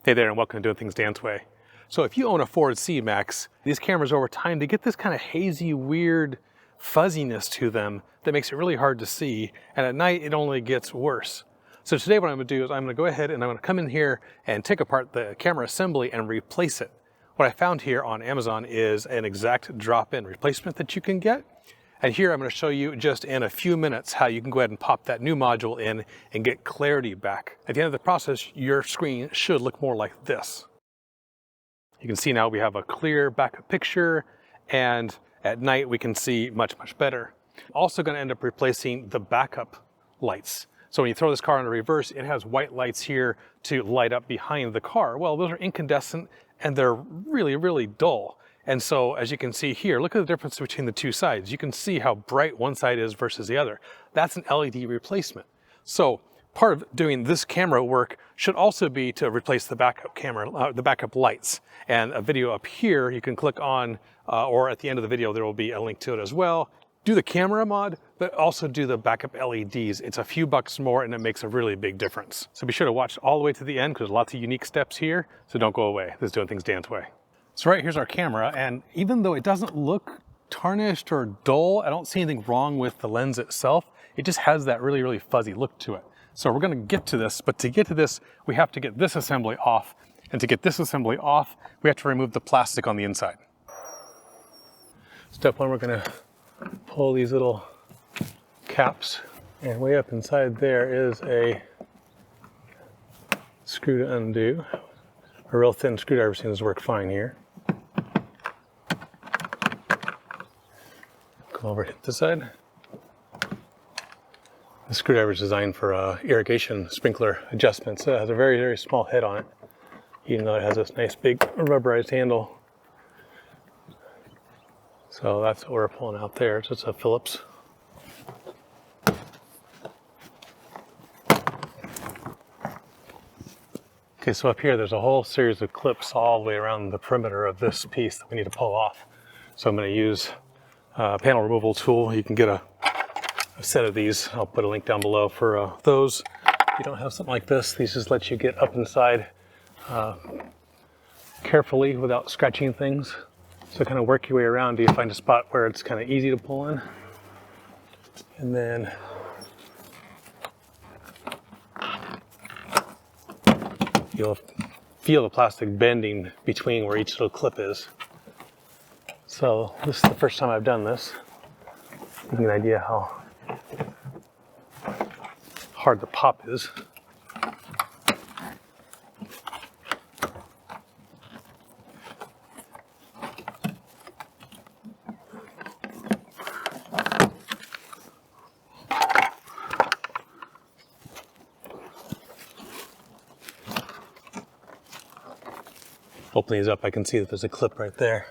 Hey there, and welcome to Doing Things Dan's Way. So if you own a Ford C-Max, these cameras over time, they get this kind of hazy, weird fuzziness to them that makes it really hard to see, and at night it only gets worse. So today what I'm going to do is I'm going to go ahead and I'm going to come in here and take apart the camera assembly and replace it. What I found here on Amazon is an exact drop-in replacement that you can get. And here I'm going to show you just in a few minutes how you can go ahead and pop that new module in and get clarity back. At the end of the process, your screen should look more like this. You can see now we have a clear backup picture, and at night we can see much, much better. Also going to end up replacing the backup lights. So when you throw this car into reverse, it has white lights here to light up behind the car. Well, those are incandescent and they're really, really dull. And so as you can see here, look at the difference between the two sides. You can see how bright one side is versus the other. That's an LED replacement. So part of doing this camera work should also be to replace the backup camera, the backup lights. And a video up here you can click on, or at the end of the video there will be a link to it as well. Do the camera mod, but also do the backup LEDs. It's a few bucks more and it makes a really big difference. So be sure to watch all the way to the end because there's lots of unique steps here. So don't go away. This is Doing Things Dan's Way. So right here's our camera, and even though it doesn't look tarnished or dull, I don't see anything wrong with the lens itself. It just has that really, really fuzzy look to it. So we're going to get to this, but to get to this, we have to get this assembly off. And to get this assembly off, we have to remove the plastic on the inside. Step one, we're going to pull these little caps, and way up inside there is a screw to undo. A real thin screwdriver seems to work fine here. Come over, hit this side. The screwdriver is designed for irrigation sprinkler adjustments. It has a very, very small head on it, even though it has this nice big rubberized handle. So that's what we're pulling out there. So it's a Phillips. Okay, so up here there's a whole series of clips all the way around the perimeter of this piece that we need to pull off. So I'm going to use a panel removal tool. You can get a set of these. I'll put a link down below for those. If you don't have something like this, these just let you get up inside carefully without scratching things. So kind of work your way around till you find a spot where it's kind of easy to pull in. And then you'll feel the plastic bending between where each little clip is. So this is the first time I've done this. You get an idea how hard the pop is. Open these up, I can see that there's a clip right there.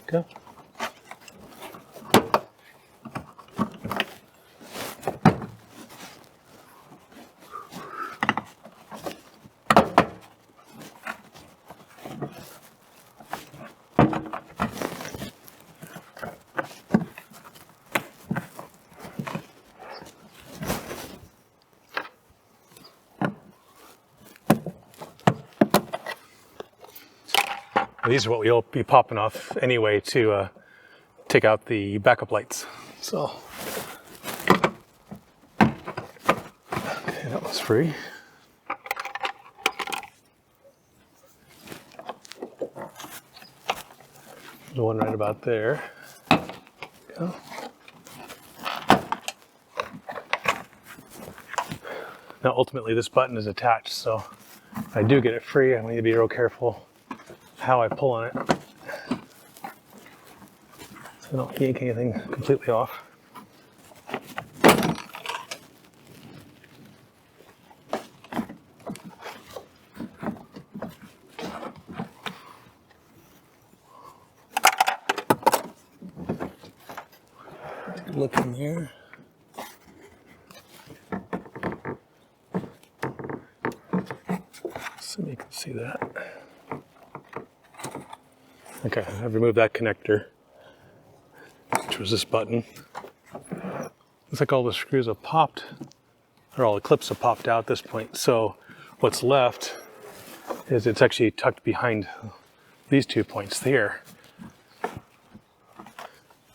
Go. These are what we'll be popping off anyway to take out the backup lights. So, okay, that was free. The one right about there. Go. Now ultimately this button is attached, so if I do get it free, I need to be real careful how I pull on it, so I don't yank anything completely off. Take a look in here. So you can see that. Okay, I've removed that connector, which was this button. Looks like all the screws have popped all the clips have popped out at this point. So what's left is it's actually tucked behind these 2 points here.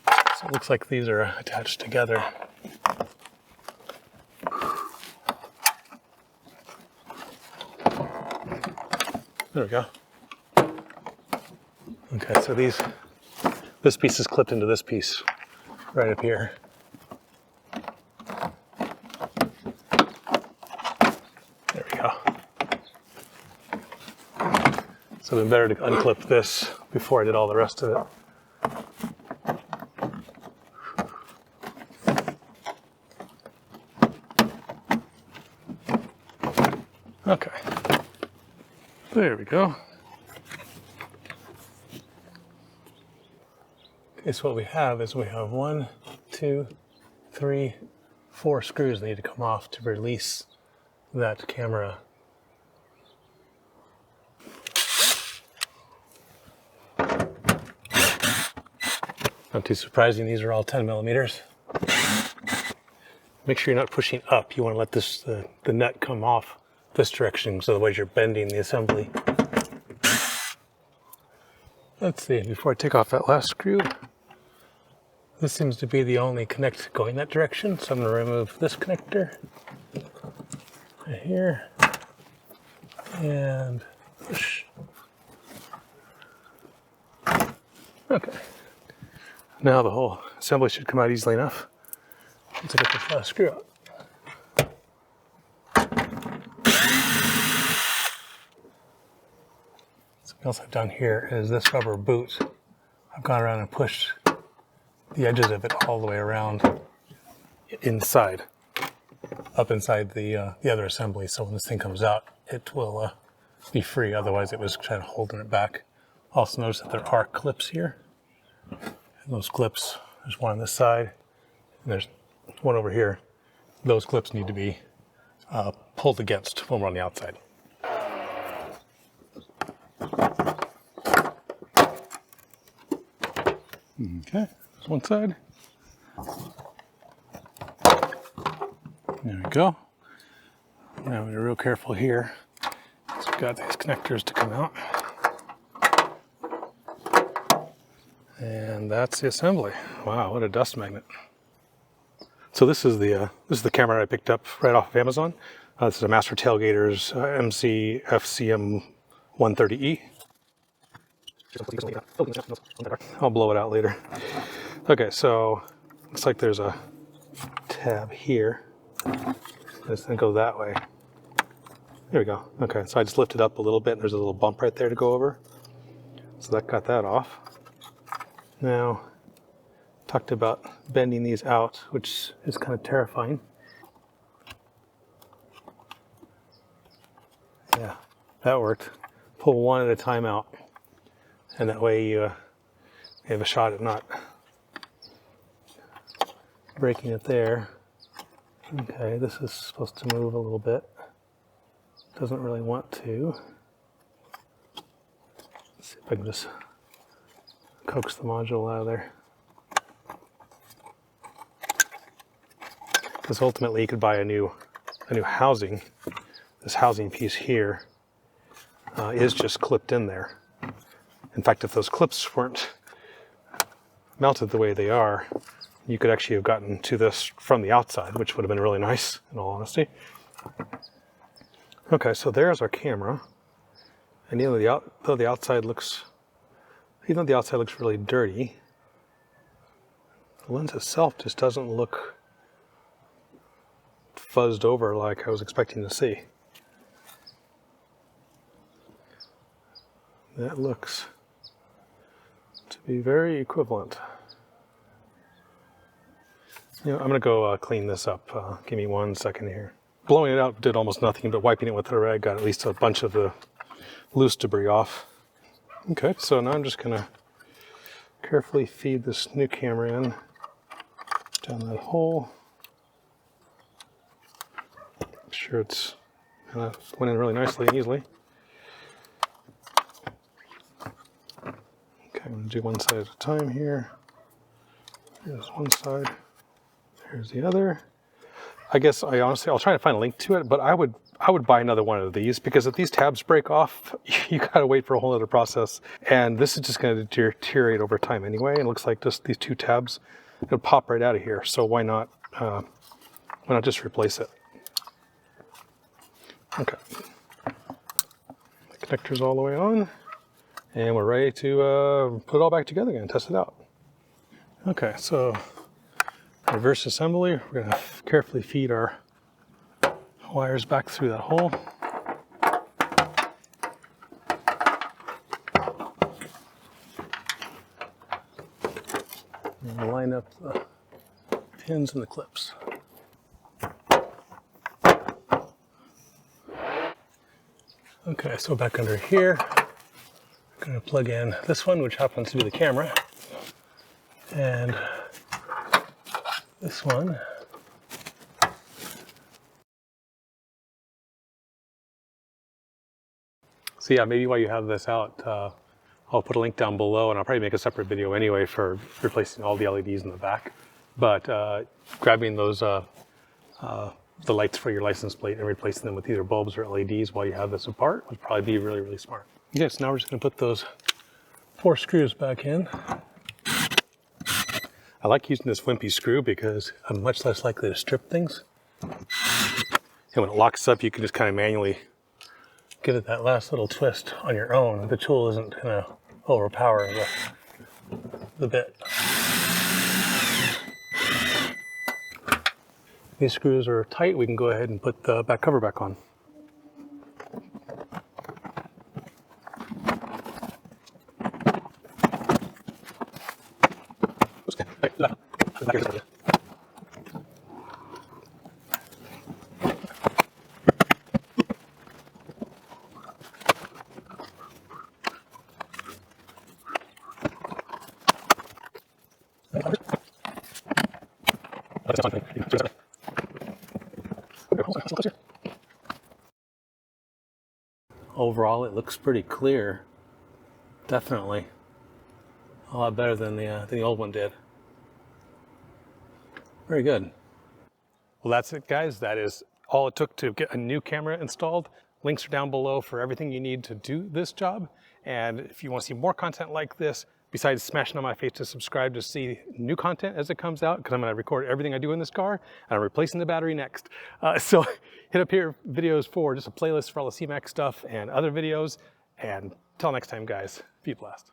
So it looks like these are attached together. There we go. Okay, so this piece is clipped into this piece right up here. There we go. So it'd been better to unclip this before I did all the rest of it. Okay. There we go. Okay, so what we have is we have 1, 2, 3, 4 screws that need to come off to release that camera. Not too surprising, these are all 10 millimeters. Make sure you're not pushing up. You want to let this the nut come off this direction, so otherwise you're bending the assembly. Let's see, before I take off that last screw, this seems to be the only connect going that direction, so I'm going to remove this connector right here and push. Okay, now the whole assembly should come out easily enough once I get this last screw out. Something else I've done here is this rubber boot. I've gone around and pushed the edges of it all the way around inside, up inside the other assembly, so when this thing comes out, it will be free. Otherwise, it was kind of holding it back. Also notice that there are clips here. And those clips, there's one on this side, and there's one over here. Those clips need to be pulled against when we're on the outside. Okay, there's one side. There we go. Now we're real careful here. So we've got these connectors to come out. And that's the assembly. Wow, what a dust magnet. So this is the camera I picked up right off of Amazon. This is a Master Tailgater's MC FCM 130E. I'll blow it out later. Okay, so looks like there's a tab here. It's gonna go that way. There we go. Okay, so I just lifted up a little bit and there's a little bump right there to go over. So that got that off. Now, talked about bending these out, which is kind of terrifying. Yeah, that worked. Pull one at a time out. And that way you have a shot at not breaking it there. Okay, this is supposed to move a little bit. Doesn't really want to. Let's see if I can just coax the module out of there. Because ultimately you could buy a new housing. This housing piece here is just clipped in there. In fact, if those clips weren't mounted the way they are, you could actually have gotten to this from the outside, which would have been really nice, in all honesty. Okay, so there's our camera. And even though the outside looks really dirty, the lens itself just doesn't look fuzzed over like I was expecting to see. That looks to be very equivalent. You know, I'm going to go clean this up. Give me 1 second here. Blowing it out did almost nothing, but wiping it with a rag got at least a bunch of the loose debris off. Okay, so now I'm just going to carefully feed this new camera in down that hole. Make sure it's went in really nicely and easily. Okay, I'm going to do one side at a time here. Here's one side. Here's the other. I guess I'll try to find a link to it, but I would buy another one of these, because if these tabs break off, you gotta wait for a whole other process. And this is just gonna deteriorate over time anyway. And it looks like just these two tabs, it'll pop right out of here. So why not just replace it? Okay. The connector's all the way on, and we're ready to put it all back together again and test it out. Okay, so reverse assembly, we're gonna carefully feed our wires back through that hole. And we'll line up the pins and the clips. Okay, so back under here, I'm gonna plug in this one, which happens to be the camera, and this one. So yeah, maybe while you have this out, I'll put a link down below, and I'll probably make a separate video anyway for replacing all the LEDs in the back. But grabbing those the lights for your license plate and replacing them with either bulbs or LEDs while you have this apart would probably be really, really smart. Okay, so now we're just gonna put those 4 screws back in. I like using this wimpy screw because I'm much less likely to strip things. And when it locks up, you can just kind of manually give it that last little twist on your own. The tool isn't gonna overpower the bit. These screws are tight, we can go ahead and put the back cover back on. Overall, it looks pretty clear. Definitely a lot better than the old one did. Very good. Well, that's it, guys. That is all it took to get a new camera installed. Links are down below for everything you need to do this job. And if you want to see more content like this, besides smashing on my face to subscribe to see new content as it comes out, because I'm going to record everything I do in this car, and I'm replacing the battery next. So hit up here videos for just a playlist for all the C-Max stuff and other videos. And until next time, guys, be blessed.